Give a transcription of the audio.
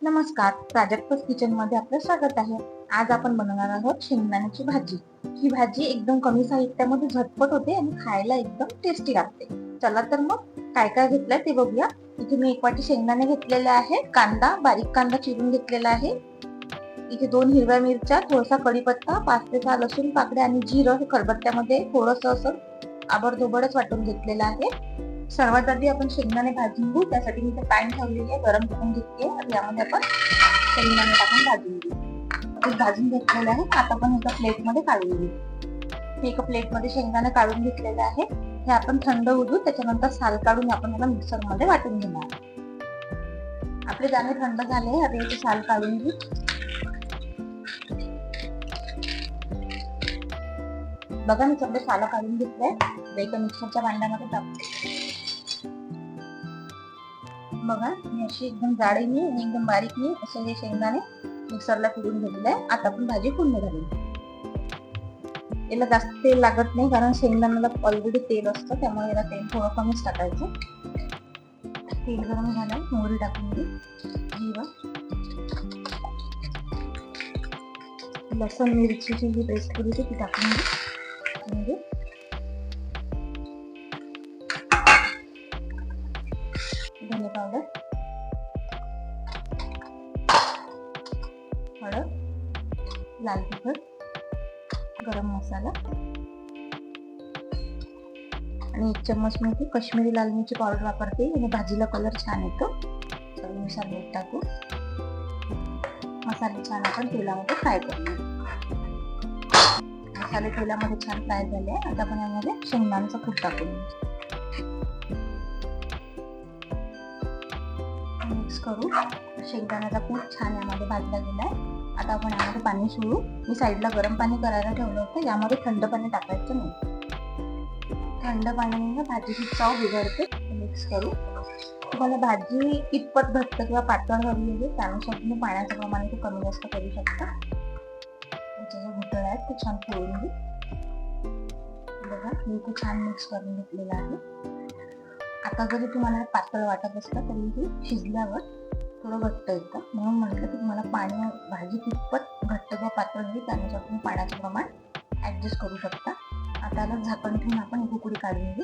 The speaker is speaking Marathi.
नमस्कार, प्राजक्ता's किचन मध्ये आपलं स्वागत आहे. आज आपण बनवणार आहोत शेंगदाण्याची भाजी. ही भाजी एकदम कमी साहित्यामध्ये झटपट होते आणि खायला एकदम टेस्टी लागते. चला तर मग काय काय घेतलंय ते बघूया. इथे मी 1 वाटी शेंगदाणे घेतलेले आहे, कांदा बारीक कांदा चिरून घेतलेला आहे. इथे 2 हिरव्या मिरच्या, थोडासा कढीपत्ता, 5 ते 6 लसूण पाकळ्या आणि जिरं हे खलबत्त्यामध्ये थोडंसं असं आबडधोबडच वाटून घेतलेलं आहे. सर्वात आधी आपण शेंगदाणे भाजून घेऊ. त्यासाठी मी इथे पॅन ठेवलेली आहे, गरम करून घेतली आहे आणि यामध्ये आपण शेंगदाणे टाकून भाजून घेऊ. भाजून घेतलेले आहे, आता आपण एका प्लेटमध्ये काढून घेऊ. एका प्लेटमध्ये शेंगदाणे काढून घेतलेले आहे. हे आपण थंड होऊ देऊ, त्याच्यानंतर साल काढून आपण याला मिक्सरमध्ये वाटून घेणार. आपले दाणे थंड झाले, आता याचे साल काढून घेऊ. बघा मी सगळे साल काढून घेतले, एका मिक्सरच्या भांड्यामध्ये टाकते. बघा मी अशी एकदम जाडीने आणि एकदम बारीकने असे हे शेंगदाणे मिक्सरला फिरून घेतले आहे. आता आपण भाजी फोडणी घालू. याला जास्त तेल लागत नाही, कारण शेंगदाण्याला ऑलरेडी तेल असतं, त्यामुळे याला तेल थोडं कमीच टाकायचं. तेल गरम झालं, मोहरी टाकून घेऊ, जिरं, लसूण मिरचीची जी पेस्ट केली ती टाकून घेऊ. धने पावडर, हळद, लाल तिखट, गरम मसाला आणि 1 चम्मच मी काश्मीरी लाल मिरची पावडर वापरते आणि भाजीला कलर छान येतो. चवीनुसार मीठ टाकू. मसाले छान आपण तेलामध्ये फ्राय करू. मसाले तेलामध्ये छान फ्राय झाले. आता आपण यामध्ये शेंगदाण्याचा कूट टाकून मिक्स करू. शेंगदाण्याचा कूट छान यामध्ये भाजला गेलाय. आता आपण यामध्ये पाणी सोडू. मी साईडला गरम पाणी करायला ठेवलं होतं, यामध्ये थंड पाणी टाकायचं नाही. थंड पाण्याने भाजीची चव बिघडते. मिक्स करू. तुम्हाला भाजी कितपत घट्ट किंवा पातळ हवी आहे त्यानुसार तुम्ही पाण्याचं प्रमाण ते कमी जास्त करू शकता. त्याचे जे घुटळ आहेत ते छान फोडून घेऊ. बघा मी इथे छान मिक्स करून घेतलेलं आहे. आता जरी तुम्हाला पातळ वाटत असलं तरी हे शिजल्यावर थोडं घट्ट येतं, म्हणून म्हटलं की तुम्हाला पाणी भाजी कितपत घट्ट किंवा पातळ हवी त्यानुसार तुम्ही पाण्याचं प्रमाण ऍडजस्ट करू शकता. आता याला झाकण ठेवून आपण एक उकळी काढून घेऊ.